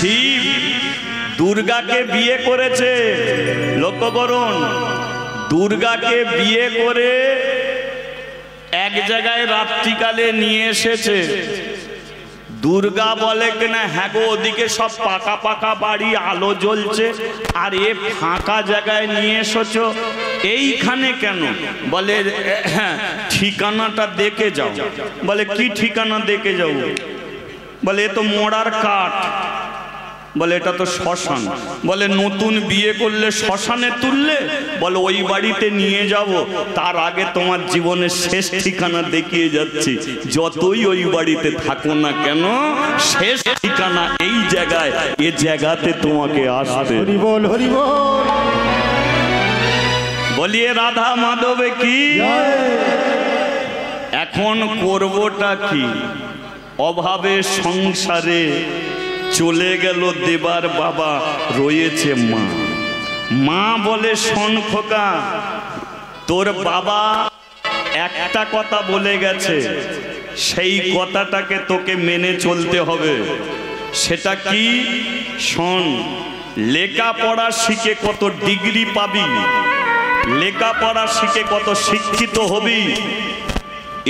শিব দুর্গাকে বিয়ে করেছে। লক্ষ্য করুন, দুর্গাকে বিয়ে করে এক জায়গায় রাত্রিকালে নিয়ে এসেছে। দুর্গা বলে কিনা, হ্যাঁ গো, ওদিকে সব পাকা পাকা বাড়ি, আলো জ্বলছে, আর এ ফাঁকা জায়গায় নিয়ে এসেছো এইখানে কেন? বলে হ্যাঁ, ঠিকানাটা দেখে যাও। বলে কি ঠিকানা দেখে যাও? বলে এ তো মোড়ার কাঠ। বলে এটা তো শ্মশান। বলে নতুন বিয়ে করলে শ্মশানে তুললে? বলে ওই বাড়িতে নিয়ে যাব, তার আগে তোমার জীবনের শেষ ঠিকানা দেখিয়ে যাচ্ছি। যতই ওই বাড়িতে থাকো না কেন, শেষ ঠিকানা এই জায়গায়, এ জায়গাতে তোমাকে আসতে। হরি বল, হরি বল। বলিয়ে রাধা মাধবে কি। এখন করবোটা কি? অভাবে সংসারে চলে গেল দেবার বাবা, রয়েছে মা। মা বলে, শোন খোকা, তোর বাবা একটা কথা বলে গেছে, সেই কথাটাকে তোকে মেনে চলতে হবে। সেটা কি? শোন, লেখাপড়া শিখে কত ডিগ্রি পাবি, লেখাপড়া শিখে কত শিক্ষিত হবি,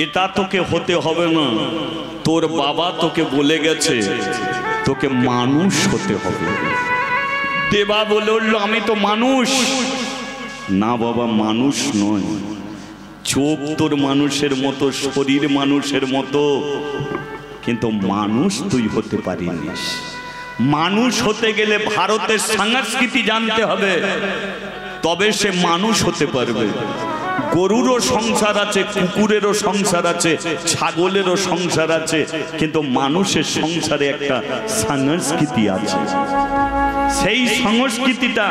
এটা তোকে হতে হবে না। তোর বাবা তোকে বলে গেছে তোকে মানুষ হতে হবে। দেবা বলে উঠল, আমি তো মানুষ না বাবা, মানুষ নয়। চোখ তোর মানুষের মতো, শরীর মানুষের মতো, কিন্তু মানুষ তুই হতে পারিস। মানুষ হতে গেলে ভারতের সংস্কৃতি জানতে হবে, তবে সে মানুষ হতে পারবে। গরুরও সংসার আছে, কুকুরেরও সংসার আছে, ছাগলেরও সংসার আছে, কিন্তু মানুষের সংসারে একটা সংস্কৃতি আছে। সেই সংস্কৃতিটা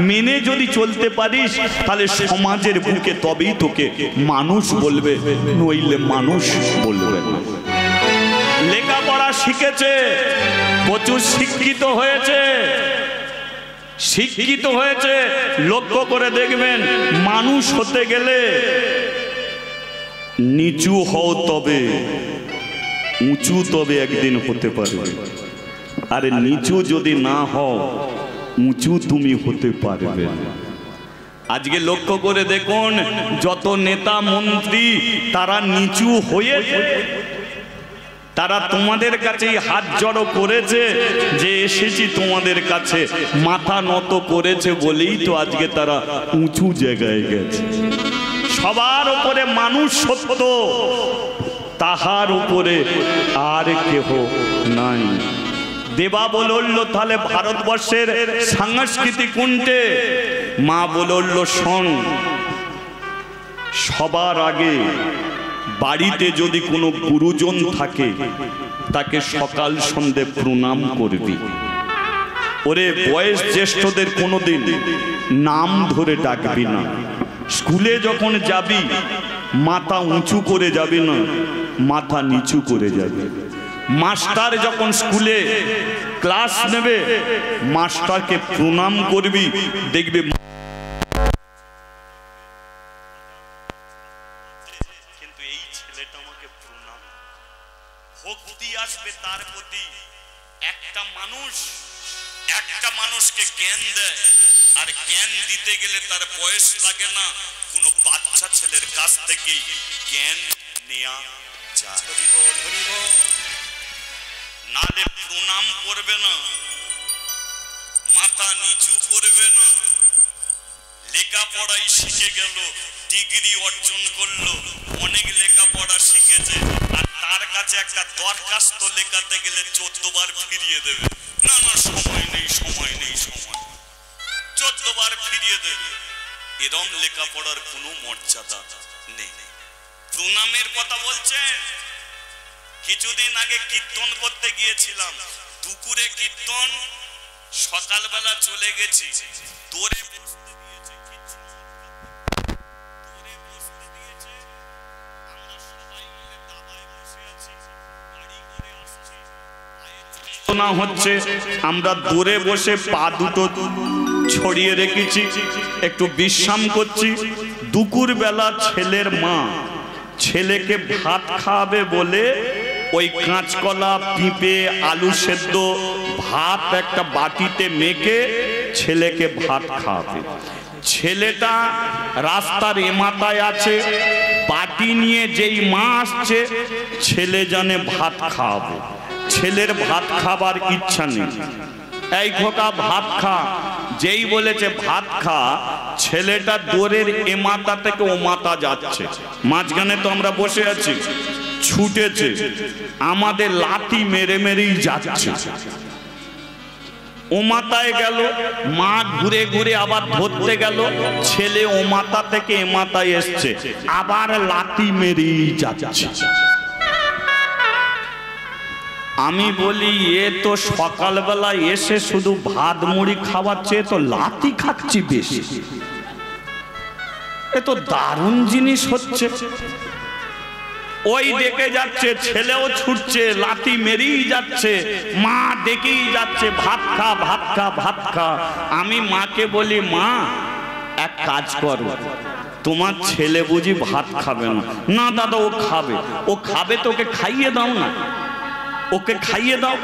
মেনে যদি চলতে পারিস, তাহলে সমাজের বুকে তবেই তোকে মানুষ বলবে, নইলে মানুষ বলবে না। লেখাপড়া শিখেছে, প্রচুর শিক্ষিত হয়েছে, শিক্ষিত হয়েছে, লক্ষ্য করে দেখবেন, মানুষ হতে গেলে নিচু হও, তবে উঁচু তবে একদিন হতে পারবে। আর নিচু যদি না হও, উঁচু তুমি হতে পারবে। আজকে লক্ষ্য করে দেখুন, যত নেতা মন্ত্রী তারা নিচু হয়ে, তারা তোমাদের কাছেই হাত জড়ো করেছে যে এসেছি তোমাদের কাছে, মাথা নত করেছে বলেই তো আজকে তারা উঁচু জায়গায় গেছে। সবার উপরে মানুষ সত্য, তাহার উপরে আর কেহ নাই। দেবা বলল, তাহলে ভারতবর্ষের সংস্কৃতি কোনটে? মা বলল, শোন, সবার আগে বাড়িতে যদি কোনো গুরুজন থাকে, তাকে সকাল সন্ধে প্রণাম করবি। ওরে বয়স জ্যেষ্ঠদের কোনোদিন নাম ধরে ডাকবি না। স্কুলে যখন যাবি, মাথা উঁচু করে যাবি না, মাথা নিচু করে যাবি। মাস্টার যখন স্কুলে ক্লাস নেবে, মাস্টারকে প্রণাম করবি। দেখবি ভক্তি আসবে তার প্রতি। একটা মানুষকে জ্ঞান দেয়, আর জ্ঞান দিতে গেলে তার বয়স লাগে না, কোনো বাচ্চা ছেলের কাছ থেকে জ্ঞান নেয়া যায়। নালে প্রণাম করবে না, মাথা নিচু করবে না। লেখাপড়াই শিখে গেল, ডিগ্রি অর্জন করলো, অনেক লেখাপড়া শিখেছে, আর তার কাছে একটা দরখাস্ত লেখাতে গেলে 14 বার ফিরিয়ে দেবে। না না, সময় নেই, সময় নেই, সময় 14 বার ফিরিয়ে দেবে। এরম লেখাপড়ার কোনো মর্যাদা নেই। প্রণামের কথা বলছেন। কিছুদিন আগে কীর্তন করতে গিয়েছিলাম, দুপুরে কীর্তন, সকালবেলা চলে গেছি, দৌড়ে হচ্ছে, আমরা দূরে বসে পা দুটো ছড়িয়ে রেখেছি, একটু বিশ্রাম করছি। দুপুর বেলা ছেলের মা ছেলেকে ভাত খাওয়াবে বলে ওই কাঁচকলা, পিঁপে, আলু সেদ্ধ, ভাত একটা বাটিতে মেখে ছেলেকে ভাত খাওয়াবে। ছেলেটা রাস্তার এমাতায় আছে, বাটি নিয়ে যেই মা আসছে ছেলে জানে ভাত খাওয়াবে, ছেলের ভাত খাবার ইচ্ছা নেই। এই খোকা ভাত খা, যেই বলেছে ভাত খা, ছেলেটা দূরের এ মাথা থেকে ও মাথা যাচ্ছে, মাঝখানে তো আমরা বসে আছি, ছুটেছে, আমাদের লাঠি মেরে মেরেই যাচ্ছে। ও মাথায় গেল, মা ঘুরে ঘুরে আবার ধরতে গেল, ছেলে ও মাথা থেকে এ মাথায় এসছে, আবার লাঠি মেরেই যাচ্ছে। আমি বলি এ তো সকালবেলা এসে শুধু ভাত মুড়ি খাওয়াচ্ছে, তো লাঠি খাচ্ছি বেশি, এ তো দারুণ জিনিস হচ্ছে। ওই দেখে যাচ্ছে, ছেলেও ছুটছে, লাঠি মেরেই যাচ্ছে, মা দেখেই যাচ্ছে ভাত খা ভাত খা ভাত খা। আমি মাকে বলি মা এক কাজ করো, তোমার ছেলে বুঝি ভাত খাবে না? না দাদা ও খাবে। ও খাবে তো ওকে খাইয়ে দাও না, ওকে খাইয়ে দাও।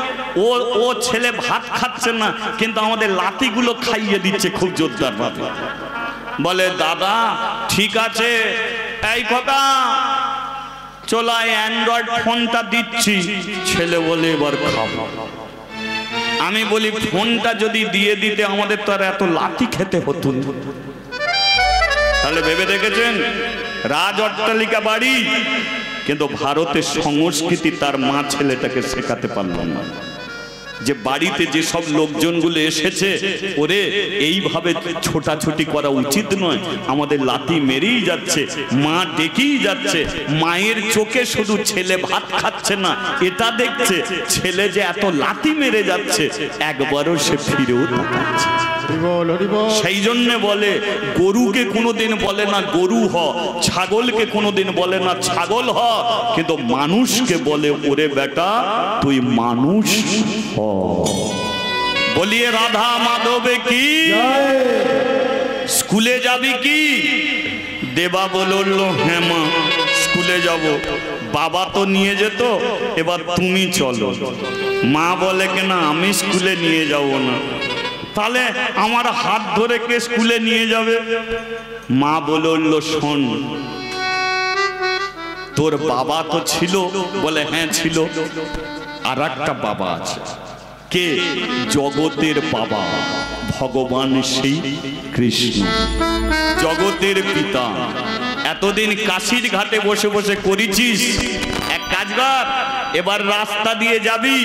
ও ছেলে ভাত খাচ্ছে না, কিন্তু আমাদের লাঠিগুলো খাইয়ে দিচ্ছে খুব জোরদার ভাবে। বলে দাদা ঠিক আছে, এই কথা চলো অ্যান্ড্রয়েড ফোনটা দিচ্ছি। ছেলে বলে এবার খাবো। আমি বলি ফোনটা যদি দিয়ে দিতে আমাদের তো আর এত লাঠি খেতে হতো না। তাহলে ভেবে দেখেছেন, রাজ অট্টালিকা বাড়ি, কিন্তু ভারতের সংস্কৃতি তার মা ছেলেটাকে শেখাতে পারল না, যে বাড়িতে যে সব লোকজনগুলো এসেছে ওরে এইভাবে ছোটাছুটি করা উচিত নয়, আমাদের লাঠি মেরেই যাচ্ছে, মা ডেকেই যাচ্ছে। মায়ের চোখে শুধু ছেলে ভাত খাচ্ছে না এটা দেখছে, ছেলে যে এত লাঠি মেরে যাচ্ছে একবারও সে ফিরেও তাকাচ্ছে। সেই জন্য বলে গরুকে কোনোদিন বলে না গরু হ, ছাগলকে কোনোদিন বলে না ছাগল হ, কিন্তু মানুষকে বলে ওরে বেটা তুই মানুষ হ। বলিয়ে রাধা মাধবে কি? স্কুলে যাবি কি? দেবা বলল হ্যাঁ মা স্কুলে যাব। বাবা তো নিয়ে যেত, এবার তুমি চলো। মা বলে কেনা আমি স্কুলে নিয়ে যাব না। তাহলে আমার হাত ধরে কে স্কুলে নিয়ে যাবে? মা বলল শোন, তোর বাবা তো ছিল, বলে হ্যাঁ ছিল, আর একটা বাবা আছে। কে? জগতের বাবা, ভগবান সেই কৃষ্ণ, জগতের পিতা। এতদিন কাশির ঘাটে বসে বসে করেছিস, এক কাজ কর, এবার রাস্তা দিয়ে যাবি,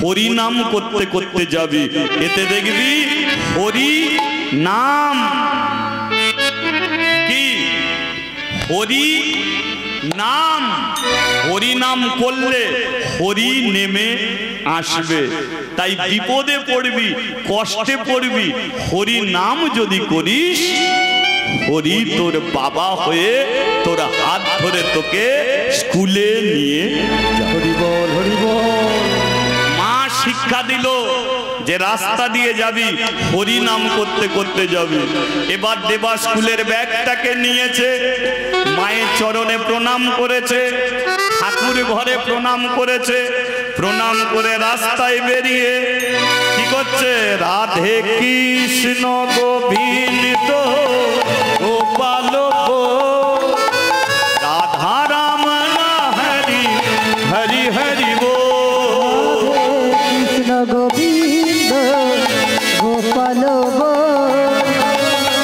হরি নাম করতে করতে যাবি, এতে দেখবি হরি নাম কি? হরি নাম, হরি নাম করলে হরি নেমে আসবে। তাই বিপদে পড়বি, কষ্টে পড়বি, হরি নাম যদি করিস, হরি তোর বাবা হয়ে তোর হাত ধরে তোকে স্কুলে নিয়ে হরি বল হরি বল। মা শিক্ষা দিল যে রাস্তা দিয়ে যাবি, হরি নাম করতে করতে যাবি। এবার দেবা স্কুলের ব্যাগটাকে নিয়েছে, মায়ের চরণে প্রণাম করেছে, ঠাকুর ঘরে প্রণাম করেছে, প্রণাম করে রাস্তায় বেরিয়ে কি করছে? রাধে কৃষ্ণ গোবিন্দ গোপাল রাধা রাম হরি হরি হরি বল। কৃষ্ণ গোবিন্দ গোপাল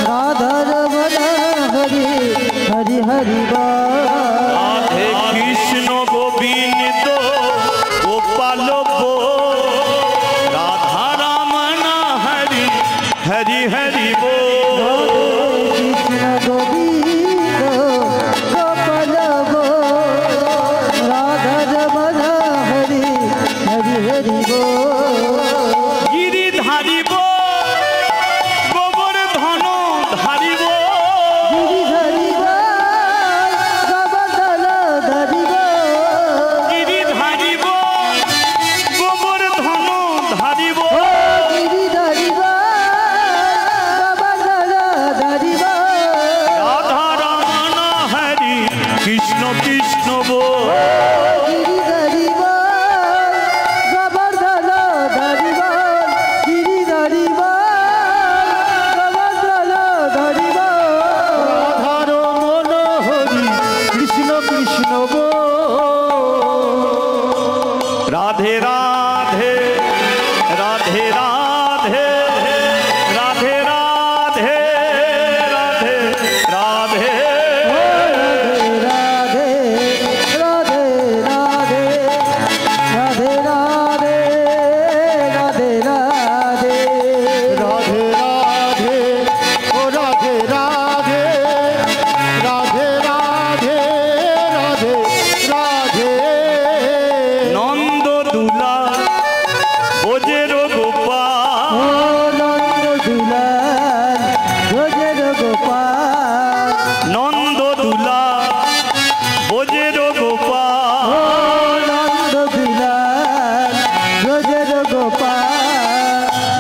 রাধা রাম হরি হরি হরি বল। রাধে কৃষ্ণ গোবিন্দ গোপাল রাধা রাম হরি হরি হরি বল। কৃষ্ণ গোবিন্দ গোপাল রাধা রাম হরি হরি হরি বল। গিরি ধারিব গোবর ধন ধারিব, গিরি ধরিব গোবর্ধন ধরিব, গিরি ধারিব গোবর ধন ধারিব, গিরি ধরিব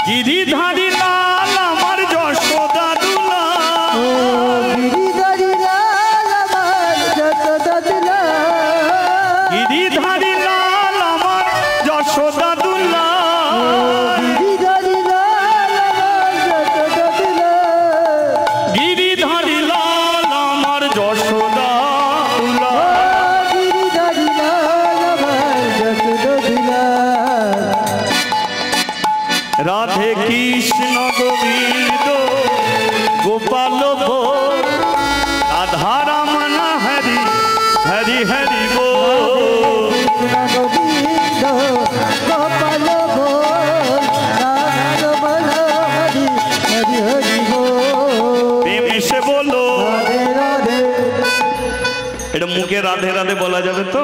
গিরিধারী লাল আমার যশোদা দুলাল, ও গিরিধারী লাল আমার যশোদা দুলাল, গিরিধারী লাল আমার যশোদা দুলাল, ও গিরিধারী লাল আমার যশোদা দুলাল, গিরিধারী লাল আমার যশোদা ও দুলাল। গিরিধারী লাল আমার যশোদা দুলাল। রাধে কৃষ্ণ গোবিন্দ গোপাল ভোগ, রাধা রমন হরি হরি হরি বল। কৃষ্ণ গোবিন্দ গোপাল বল, রাধা রমণ হরি হরি হরি বল। প্রেম এসে বলো, রাধে রাধে। এটা মুখে রাধে রাধে বলা যাবে তো?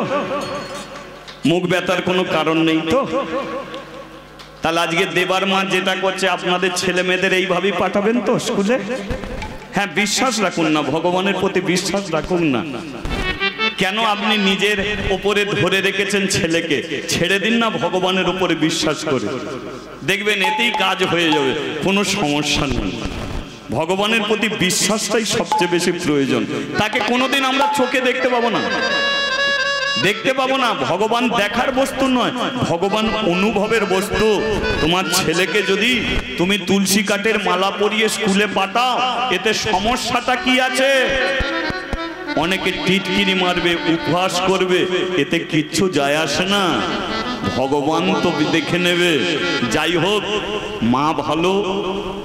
মুখ ব্যথার কোনো কারণ নেই তো? তাহলে আজকে দেবার মা যেটা করছে আপনাদের ছেলে মেয়েদের এইভাবেই পাঠাবেন তো স্কুলে? হ্যাঁ, বিশ্বাস রাখুন না, ভগবানের প্রতি বিশ্বাস রাখুন না। কেন আপনি নিজের ওপরে ধরে রেখেছেন ছেলেকে? ছেড়ে দিন না, ভগবানের উপরে বিশ্বাস করে দেখবেন, এতেই কাজ হয়ে যাবে, কোনো সমস্যা নেই। ভগবানের প্রতি বিশ্বাসটাই সবচেয়ে বেশি প্রয়োজন। তাকে কোনোদিন আমরা চোখে দেখতে পাবো না, দেখতে পাবো না। ভগবান দেখার বস্তু নয়, ভগবান অনুভবের বস্তু। তোমার ছেলেকে যদি তুমি তুলসী কাঠের মালা পরিয়ে স্কুলে পাঠাও, এতে সমস্যাটা কি আছে? অনেকে টিটকিরি মারবে, উপহাস করবে, এতে কিচ্ছু যায় আসে না। ভগবান তো দেখে নেবে। যাই হোক, মা ভালো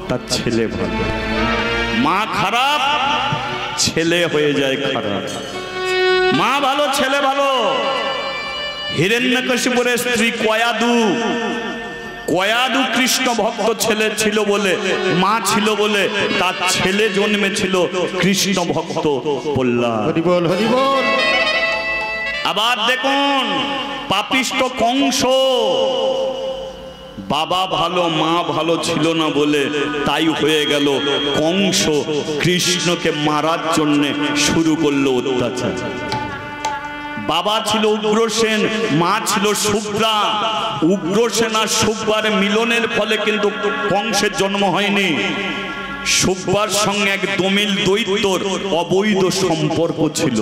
তার ছেলে ভালো, মা খারাপ ছেলে হয়ে যায় খারাপ। মা ভালো ছেলে ভালো। হিরণ্যকশিপুরের স্ত্রী কয়াদু কৃষ্ণ ভক্ত ছেলে ছিল বলে, মা ছিল বলে তার ছেলে জন্মেছিল কৃষ্ণ ভক্ত প্রহ্লাদ। হরি বল হরি বল। আবার দেখুন, পাপিষ্ঠ কংস বাবা ভালো মা ভালো ছিল না বলে তাই হয়ে গেল, কংস কৃষ্ণকে মারার জন্য শুরু করলো অত্যাচার। বাবা ছিল উগ্রসেন, মা ছিল শুভ্রা। উগ্রসেন আর শুভ্রার মিলনের ফলে কিন্তু কংসের জন্ম হয়নি। শুভ্রার সঙ্গে এক দমিল দৈত্যর অবৈধ সম্পর্ক ছিল।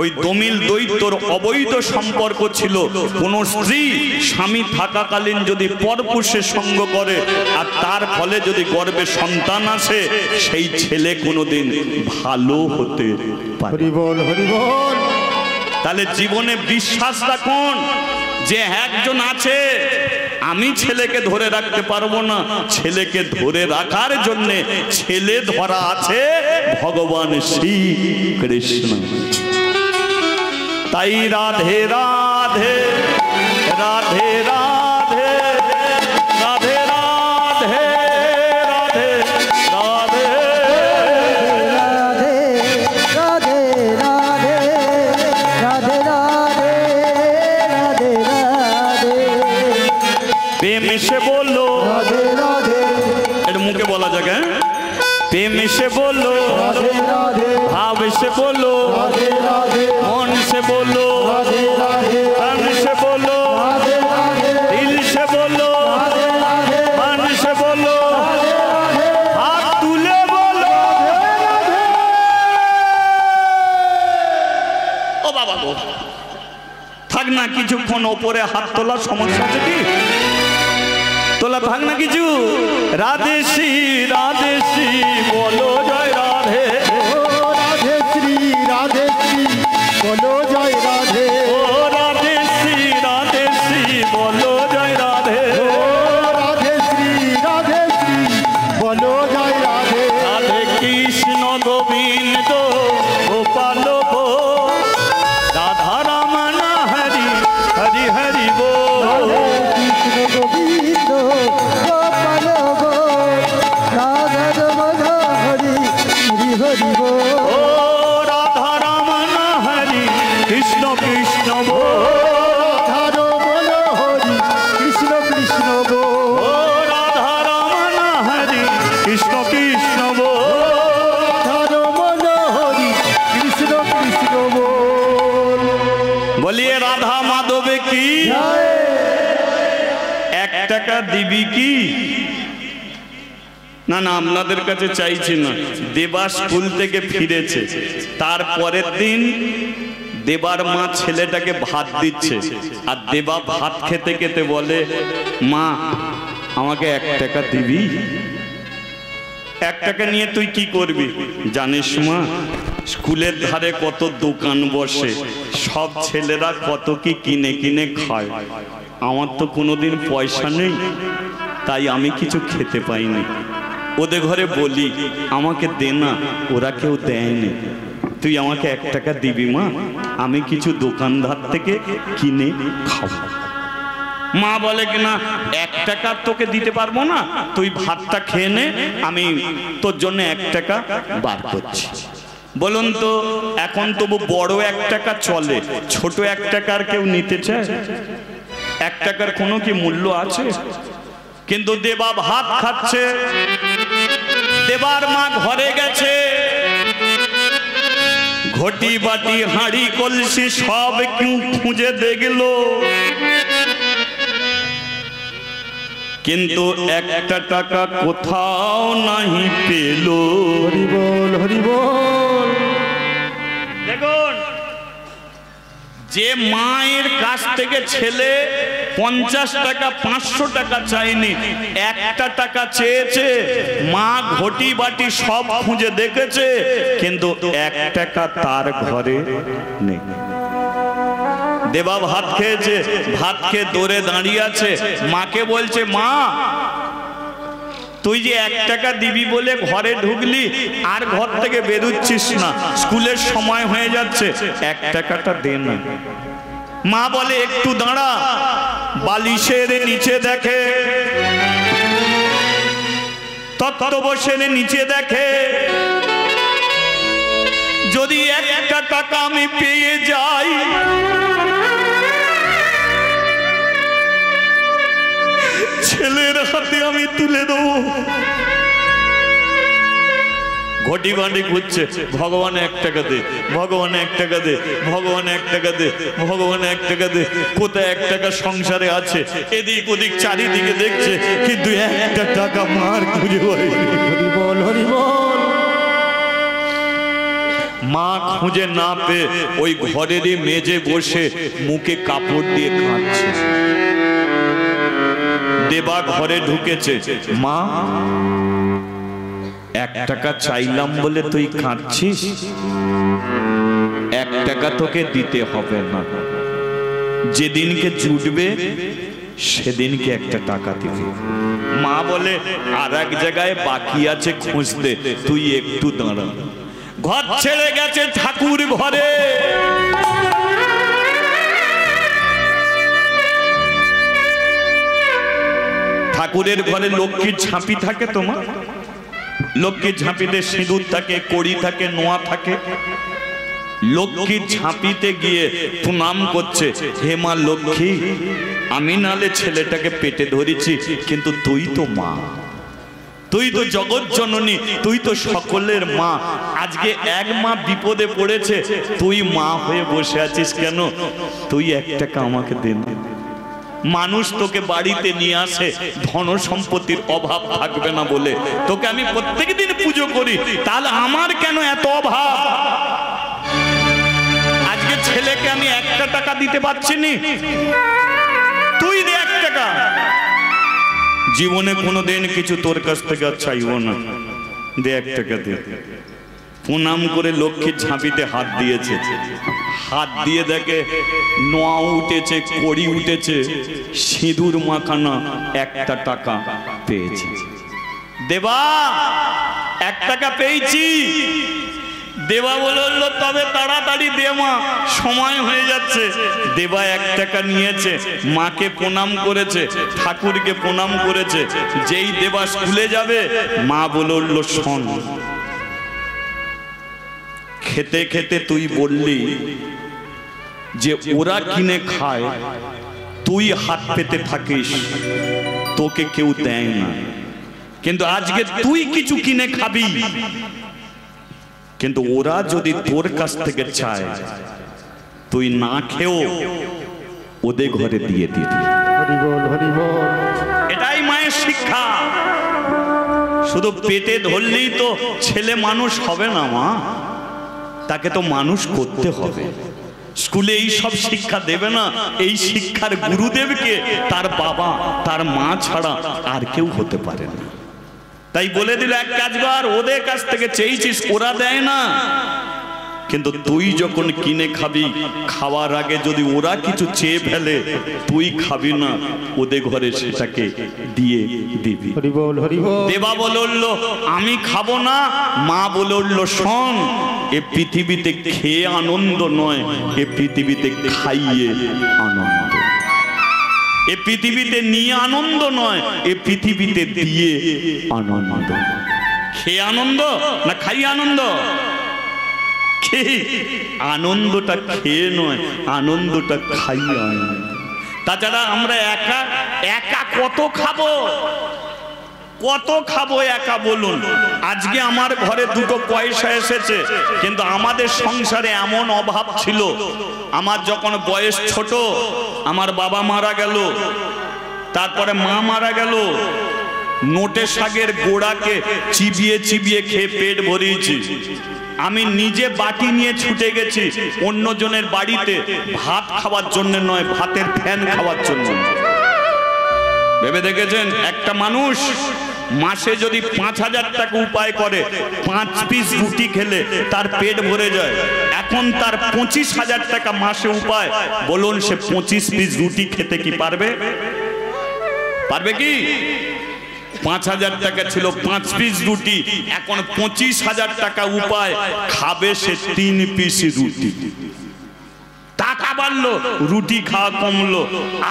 ওই দমিল দৈত্যর অবৈধ সম্পর্ক ছিল। কোন স্ত্রী স্বামী থাকাকালীন যদি পরপুরুষের সঙ্গ করে আর তার ফলে যদি গর্ভে সন্তান আসে, সেই ছেলে কোনোদিন ভালো হতে পারে। হরি বল হরি বল। তাহলে জীবনে বিশ্বাস রাখুন যে একজন আছে, আমি ছেলেকে ধরে রাখতে পারবো না, ছেলেকে ধরে রাখার জন্যে ছেলে ধরা আছে ভগবান শ্রী কৃষ্ণ। তাই রাধে রাধে রাধে রাধে রাধে রাধে রাধে রাধে রাধে রাধে রাধে রাধে রাধে রাধে। প্রেম এসে বললো, রাধে রাধে। এটা মুখে বলা যাবে, প্রেম এসে বললো, রাধে রাধে। ভাব এসে বললো, রাধে রাধে। মন সে বললো, রাধে রাধে। কান সে বললো, রাধে রাধে। দিল সে বললো, রাধে রাধে। মান সে বললো, রাধে রাধে। হাত তুলে বললো। ও বাবা গো, থাক না কিছুক্ষণ ওপরে হাত তোলার সমস্যা আছে কি? তোলা থাক না কিছু। রাধে শ্রী বলো জয় রাধে। ও রাধে শ্রী বলো জয় রাধে। ও রাধে শ্রী বলো জয় রাধে। ও রাধে শ্রী বলো জয় রাধে। রাধে কৃষ্ণ গোবিন্দ গোপাল ভোগ, রাধা রমন হরি হরি হরি বল। রাধে কৃষ্ণ গোবিন্দ গোপাল গো, রাধা রমণ হরি হরি হরি দিবি কি? না না, আপনাদের কাছে চাইছি না। দেবা স্কুল থেকে ফিরেছে, তারপরের দিন দেবার মা ছেলেটাকে ভাত দিচ্ছে, আর দেবা ভাত খেতে খেতে বলে, মা আমাকে 1 টাকা দিবি? 1 টাকা নিয়ে তুই কি করবি? জানিস মা, স্কুলের ধারে কত দোকান বসে, সব ছেলেরা কত কি কিনে কিনে খায়, আমার তো কোনোদিন পয়সা নেই, তাই আমি কিছু খেতে পাইনি। ওদের ঘরে বলি আমাকে দে না, ওরা কেউ দেয়নি, তুই আমাকে 1 টাকা দিবি মা, আমি কিছু দোকানদার থেকে কিনে খাবো। মা বলে কিনা 1 টাকা তোকে দিতে পারবো না, তুই ভাতটা খেয়ে নে, আমি তোর জন্য 1 টাকা বার করছি। বলুন তো, এখন তবু বড় 1 টাকা চলে, ছোট 1 টাকার কেউ নিতে চায়? 1 টাকার কোনো কি মূল্য আছে? কিন্তু দেবা ভাত খাচ্ছে, দেবার মা ঘরে গেছে, ঘটি বাটি হাঁড়ি কলসি সব কেউ খুঁজে দেখলো, কিন্তু 1 টাকা কোথাও নাহি পেল। হরি বল, হরি বল। দেখুন, যে মায়ের কাছ থেকে ছেলে 50 টাকা 500 টাকা চাইনি, 1 টাকা চেয়েছে, মা ঘটি বাটি সব খুঁজে দেখেছে, কিন্তু 1 টাকা তার ঘরে নেই। দেবা ভাত খেয়েছে, ভাত খেয়ে দৌড়ে দাঁড়িয়ে আছে, মাকে বলছে, মা তুই যে 1 টাকা দিবি বলে ঘরে ঢুকলি, আর ঘর থেকে বেরোচ্ছিস না, স্কুলের সময় হয়ে যাচ্ছে, 1 টাকাটা দে না। মা বলে, একটু দাঁড়া, বালিশের নিচে দেখে, তক্তপোষের নিচে দেখে, যদি 1 টাকা আমি পেয়ে যাই, ছেলের হাতে আমি তুলে দেবো। ঘটি বাঁটি ঘুরছে, ভগবান 1 টাকা দে, ভগবান 1 টাকা দে, ভগবান 1 টাকা দে, ভগবান 1 টাকা দে। কোথায় 1 টাকা সংসারে আছে, এদিক ওদিক চারিদিকে দেখছে, কিন্তু 1 টাকা মার খুঁজে পায়নি। হরি বল, হরি বল। মা খুঁজে না পেয়ে ওই ঘরেরই মেজে বসে মুখে কাপড় দিয়ে কাঁদছে। দেবা ঘরে ঢুকেছে, মা 1 টাকা চাইলাম বলে তুই কাঁদছিস? 1 টাকা তোকে দিতে হবে না, যেদিনকে জুটবে সেদিনকে 1 টাকা দিবি। মা বলে, আর এক জায়গায় বাকি আছে খুঁজতে, তুই একটু দাঁড়া। ঘর ছেড়ে গেছে ঠাকুর ঘরে, ঠাকুরের ঘরে লক্ষ্মীর ঝাঁপি থাকে, তোমার লক্ষ্মীর ঝাঁপিতে সিঁদুর থাকে, কড়ি থাকে, নোয়া থাকে। লক্ষ্মীর ঝাঁপিতে গিয়ে প্রণাম করছে, হে মা লক্ষ্মী, আমি নালে ছেলেটাকে পেটে ধরেছি, কিন্তু তুই তো মা, তুই তো জগৎ জননী, তুই তো সকলের মা। আজকে এক মা বিপদে পড়েছে, তুই মা হয়ে বসে আছিস কেন? তুই 1 টাকা আমাকে দে না। মানুষ তোকে বাড়িতে নিয়ে আসে ধন সম্পত্তির অভাব থাকবে না বলে, তোকে আমি প্রত্যেকদিন পুজো করি, তাহলে আমার কেন এত অভাব? আজকে ছেলেকে আমি 1 টাকা দিতে পারছি না, তুই দে 1 টাকা। জীবনে কোনোদিন কিছু তোর কাছ থেকে আর চাইব না, দে 1 টাকা দে। প্রণাম করে লক্ষ্মীর ঝাঁপিতে হাত দিয়েছে, হাত দিয়ে দেখে নোয়া উঠেছে, কড়ি উঠেছে, সিঁদুর মাখানা 1 টাকা পেয়েছে। দেবা 1 টাকা পেয়েছি। দেবা বলল, তবে তাড়াতাড়ি দে মা, সময় হয়ে যাচ্ছে। দেবা 1 টাকা নিয়েছে, মাকে প্রণাম করেছে, ঠাকুরকে প্রণাম করেছে। যেই দেবা স্কুলে যাবে, মা বলল, শোন, খেতে খেতে তুই বললি যে ওরা কিনে খায়, তুই হাত পেতে থাকিস, তোকে কেউ দেয় না, কিন্তু আজকে তুই কিছু কিনে খাবি, কিন্তু ওরা যদি তোর কাছ থেকে চায়, তুই না খেয়েও ওদের ঘরে দিয়ে দিবি। হরি বল, হরি বল। এটাই শুধু পেটে ধরলেই তো ছেলে মানুষ হবে না মা, তাকে তো মানুষ করতে হবে। স্কুলে এই সব শিক্ষা দেবে না, এই শিক্ষার গুরুদেবকে তার বাবা তার মা ছাড়া আর কেউ হতে পারে না। তাই বলে দিল এক কাজ কর, ওদের কাছ থেকে চেয়েছিস ওরা দেয় না, কিন্তু তুই যখন কিনে খাবি খাওয়ার আগে যদি ওরা কিছু চেয়ে ফেলে তুই খাবি না, ওদের ঘরে সেটাকে দিয়ে দিবি। দেবা বলে উঠল আমি খাবো না। মা বলে উঠল শোন, এ পৃথিবীতে খেয়ে আনন্দ নয়, এ পৃথিবীতে খাইয়ে আনন্দ। এ পৃথিবীতে নিয়ে আনন্দ নয়, এ পৃথিবীতে দিয়ে আনন্দ। খেয়ে আনন্দ না খাইয়ে আনন্দ? আনন্দটা খেয়ে নয়, আনন্দটা খাইয়ে আনন্দ। তাছাড়া আমরা একা একা কত খাবো, কত খাবো একা বলুন? আজকে আমার ঘরে দুটো পয়সা এসেছে, কিন্তু আমাদের সংসারে এমন অভাব ছিল। আমার যখন বয়স ছোট আমার বাবা মারা গেল, তারপরে মা মারা গেল, নোটে শাকের গোড়াকে চিবিয়ে চিবিয়ে খেয়ে পেট ভরিয়েছি। আমি নিজে বাটি নিয়ে ছুটে গেছি অন্যজনের বাড়িতে ভাত খাওয়ার জন্য নয়, ভাতের ফ্যান খাওয়ার জন্য। ভেবে দেখেছেন একটা মানুষ মাসে যদি 5,000 টাকা উপায় করে 5 পিস রুটি খেলে তার পেট ভরে যায়। এখন তার 25,000 টাকা মাসে উপায়, বলুন সে 25 পিস রুটি খেতে কি পারবে? পারবে কি? 5,000 টাকা ছিল 5 পিস রুটি, এখন 25,000 টাকা উপায়, খাবে সে 3 পিস রুটি। টাকা বাড়লো, রুটি খাওয়া কমলো,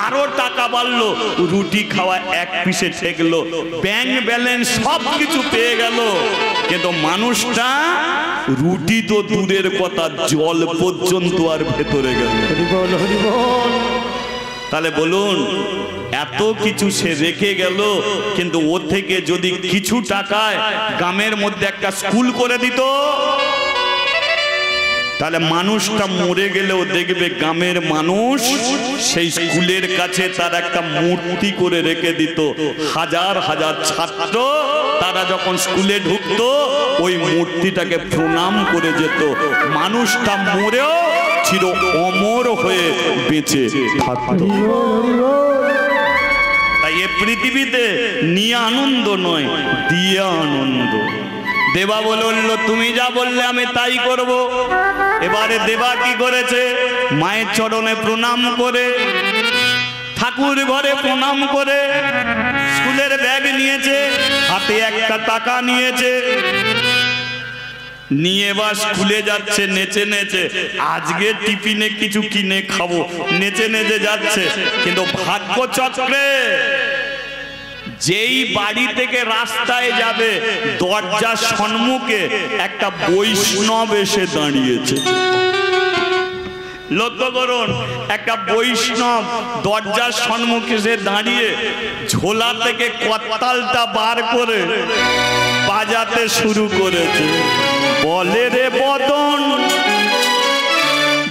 আরো টাকা বাড়লো, রুটি খাওয়া 1 পিসে ঠেকলো। ব্যাংক ব্যালেন্স সব কিছু পেয়ে গেল, কিন্তু মানুষটা রুটি তো দূরের কথা, জল পর্যন্ত আর ভেতরে গেল। তাহলে বলুন এত কিছু সে রেখে গেল, কিন্তু ও থেকে যদি কিছু টাকায় গ্রামের মধ্যে একটা স্কুল করে দিত, তাহলে মানুষটা মরে গেলেও দেখবে গ্রামের মানুষ সেই স্কুলের কাছে তার একটা মূর্তি করে রেখে দিত। হাজার হাজার ছাত্র তারা যখন স্কুলে ঢুকতো ওই মূর্তিটাকে প্রণাম করে যেত। মানুষটা মরেও চির অমর হয়ে বেঁচে থাকতো। তাই এ পৃথিবীতে নিয়ে আনন্দ নয়, দিয়ে আনন্দ। দেবা বলল তুমি যা বললে আমি তাই করব। এবারে দেবা কি করেছে? মায়ের চরণে প্রণাম করে, ঠাকুর ঘরে প্রণাম করে, স্কুলের ব্যাগ নিয়েছে, হাতে একটা টাকা নিয়েছে, নিয়ে বা স্কুলে যাচ্ছে নেচে নেচে। আজকে টিফিনে কিছু কিনে খাবো, নেচে নেচে যাচ্ছে। কিন্তু ভাগ্য চক্রে যেই বাড়ি থেকে রাস্তায় যাবে দরজার সম্মুখে একটা বৈষ্ণব এসে দাঁড়িয়েছে। লক্ষ্য করুন, একটা বৈষ্ণব দরজার সম্মুখে এসে দাঁড়িয়ে ঝোলা থেকে করতালটা বার করে বাজাতে শুরু করেছে। বলে রে বদন,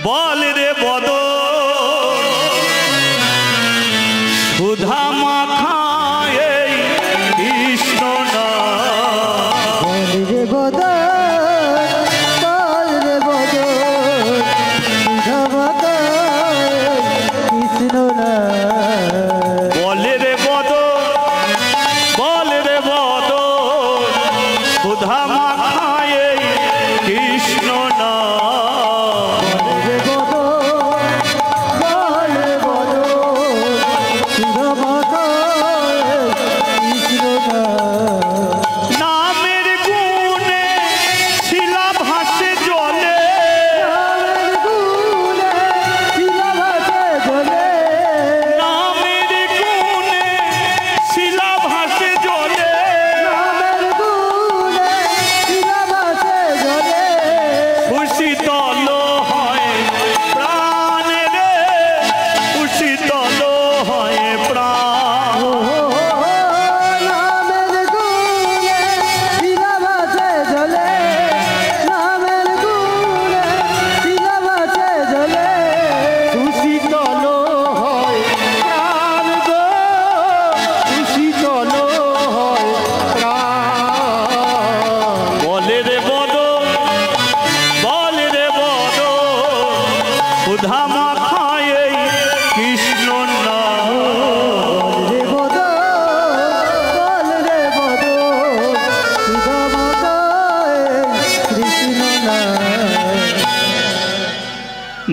বলে রে বদন, সুধা মাখা কৃষ্ণ না। বল রে বদন, বল রে বদন, সুধা মাখা কৃষ্ণ না। বলে রে বদন, বলে রে বদন, সুধা মাখায় কৃষ্ণ না। বল রে বদন,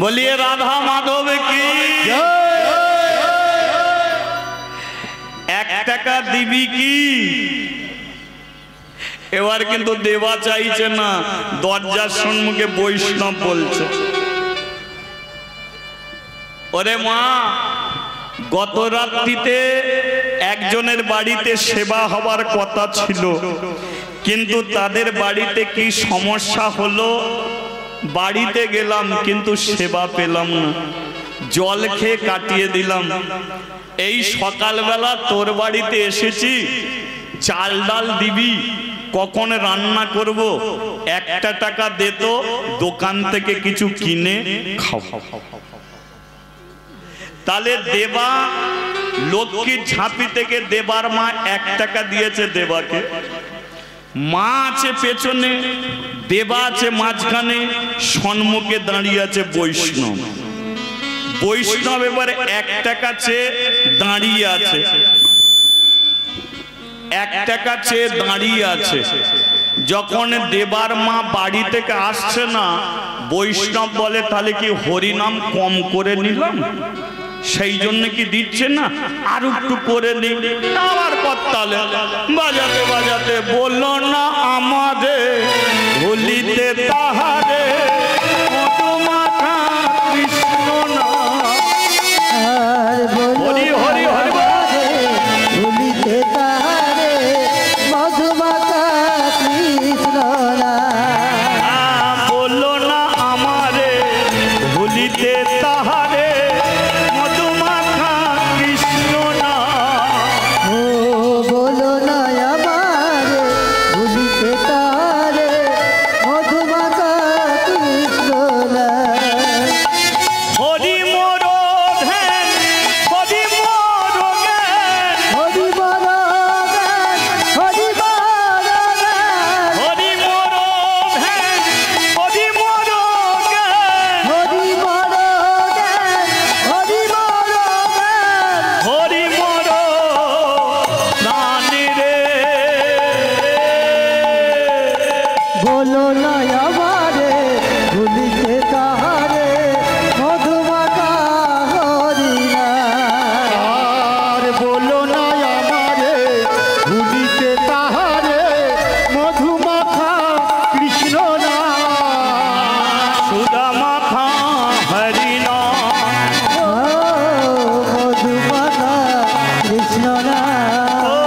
বলিয়ে রাধা মাধব কি? 1 টাকা দিবি কি? এবার কিন্তু দেবা চাইছে না, দরজার সম্মুখে বৈষ্ণব বলছে, ওরে মা, গত রাত্রিতে একজনের বাড়িতে সেবা হবার কথা ছিল, কিন্তু তাদের বাড়িতে কি সমস্যা হলো, বাড়িতে গেলাম কিন্তু সেবা পেলাম না, জল খেয়ে কাটিয়ে দিলাম। এই সকালবেলা তোর বাড়িতে এসেছি, চাল ডাল দিবি, কখন রান্না করব, 1 টাকা দে তো, দোকান থেকে কিছু কিনে খাও। তাহলে দেবা লক্ষ্মীর ঝাঁপি থেকে দেবার মা 1 টাকা দিয়েছে দেবাকে, মা আছে পেছনে, দেবা আছে মাঝখানে, সম্মুখে দাঁড়িয়ে আছে বৈষ্ণব। বৈষ্ণব এবারে 1 টাকা চেয়ে দাঁড়িয়ে আছে, 1 টাকা চেয়ে দাঁড়িয়ে আছে। যখন দেবার মা বাড়ি থেকে আসছে না, বৈষ্ণব বলে তাহলে কি হরিনাম কম করে নিলাম, সেই জন্য কি দিচ্ছে না, আর একটু করে নি। আবার করতালে বাজাতে বাজাতে বললো না আমারে ভুলিতে তাহারে, মধুমাখা কৃষ্ণ না। হরি হরি হরি ভুলিতে তাহারে, মধুমাখা কৃষ্ণ না। বললো না আমারে ভুলিতে তাহারে, মধুমাখা কৃষ্ণ না। ও বলো না আমারে ভুলিতে তাহারে, মধুমাখা কৃষ্ণ না। হরি মোর ধ্যান, হরি মোর জ্ঞান, হরি বল জ্ঞান, হরি বল জ্ঞান, হরি মোর ধ্যান, হরি মোর জ্ঞান, হরি বল জ্ঞান, হরি বল জ্ঞান। হরি মোর প্রাণী রে। বলো না আমারে ভুলিতে তাহারে, মধুমাখা হরি না। আর বলো না আমারে ভুলিতে তাহারে, মধুমাখা কৃষ্ণ না। সুদামাখা হরি না। ও মধুমাখা কৃষ্ণ না। ও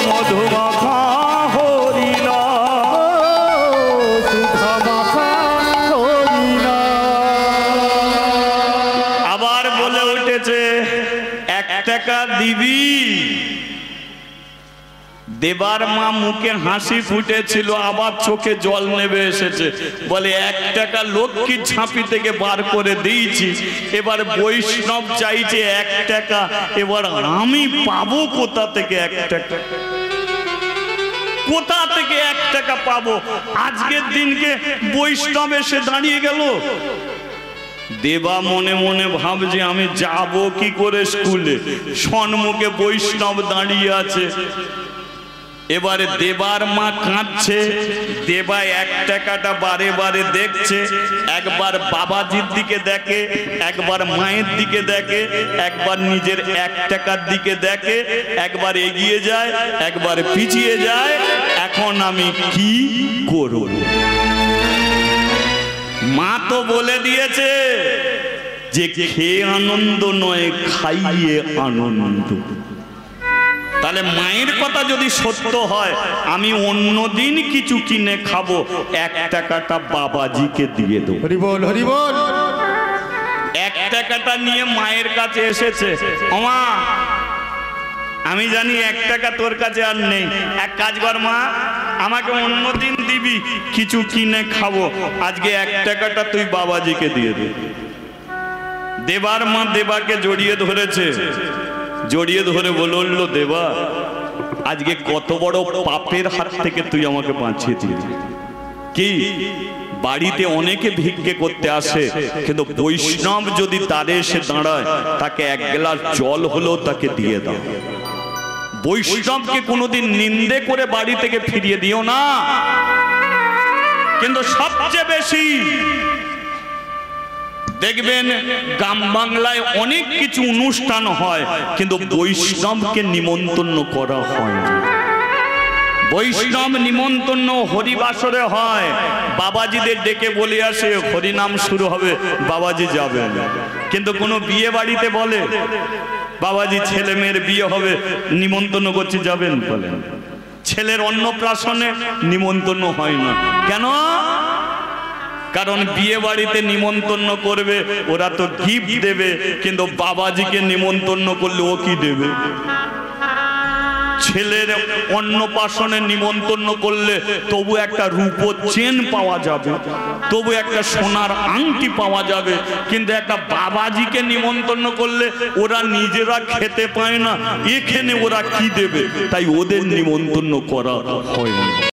মধুমাখা হরি না। সুধামাখা হরি না। আবার বলে উঠেছে 1 টাকা দিবি। দেবার মা মুখে হাসি ফুটেছিল, আবার চোখে জল নেমে এসেছে, বলে 1 টাকা লক্ষ্মীর ঝাঁপি থেকে বার করে দিয়েছি, এবার বৈষ্ণব চাইছে 1 টাকা, এবার আমি পাবো কোথা থেকে 1 টাকা, কোথা থেকে 1 টাকা পাবো? আজকের দিনকে বৈষ্ণব এসে দাঁড়িয়ে গেল। দেবা মনে মনে ভাবছে আমি যাব কি করে স্কুলে, সম্মুখে বৈষ্ণব দাঁড়িয়ে আছে। এবারে দেবার মা কাঁদছে, দেবা 1 টাকাটা বারে বারে দেখছে, একবার বাবাজির দিকে দেখে, একবার মায়ের দিকে দেখে, একবার নিজের 1 টাকার দিকে দেখে, একবার এগিয়ে যায়, একবার পিছিয়ে যায়। এখন আমি কি করব? মা তো বলে দিয়েছে যে খেয়ে আনন্দ নয়, খাইয়ে আনন্দ। তাহলে মায়ের কথা যদি সত্য হয়, আমি অন্যদিন কিছু কিনে খাবো, 1 টাকাটা বাবাজিকে দিয়ে দেবো। হরি বল হরি বল। 1 টাকাটা নিয়ে মায়ের কাছে এসেছে, ওমা আমি জানি 1 টাকা তোর কাছে আর নেই, এক কাজ কর মা, আমাকে অন্যদিন দিবি, কিছু কিনে খাবো, আজকে 1 টাকাটা তুই বাবাজিকে দিয়ে দে। দেবার মা দেবাকে জড়িয়ে ধরেছে, জড়িয়ে ধরে বলল, দেবা আজকে কত বড় পাপের হাত থেকে তুই আমাকে বাঁচিয়ে দিলি। কি বাড়িতে অনেকে ভিক্ষে করতে আসে, কিন্তু বৈষ্ণব যদি তারে এসে দাঁড়ায়, তাকে 1 গ্লাস জল হলেও তাকে দিয়ে দাও। বৈষ্ণবকে কোনোদিন নিন্দে করে বাড়ি থেকে ফিরিয়ে দিও না। কিন্তু সবচেয়ে বেশি দেখবেন গ্রাম বাংলায় অনেক কিছু অনুষ্ঠান হয়, কিন্তু বৈষ্ণবকে নিমন্ত্রণ করা হয় না। বৈষ্ণব নিমন্ত্রণ হরিবাসরে হয়, বাবাজিদের ডেকে বলে আসে হরিনাম শুরু হবে, বাবাজি যাবেন। কিন্তু কোনো বিয়ে বাড়িতে বলে বাবাজি ছেলে মেয়ের বিয়ে হবে, নিমন্ত্রণ করছি যাবেন বলেন। ছেলের অন্নপ্রাশনে নিমন্ত্রণ হয় না, কেন? কারণ বিয়ে বাড়িতে নিমন্ত্রণ করবে, ওরা তো গিফট দেবে, কিন্তু বাবাজিকে নিমন্ত্রণ করলে ও কি দেবে? ছেলের অন্নপ্রাশনে নিমন্ত্রণ করলে তবু একটা রূপোর চেন পাওয়া যাবে, তবু একটা সোনার আংটি পাওয়া যাবে, কিন্তু একটা বাবাজিকে নিমন্ত্রণ করলে ওরা নিজেরা খেতে পায় না, এখানে ওরা কি দেবে? তাই ওদের নিমন্ত্রণ করা হয় না।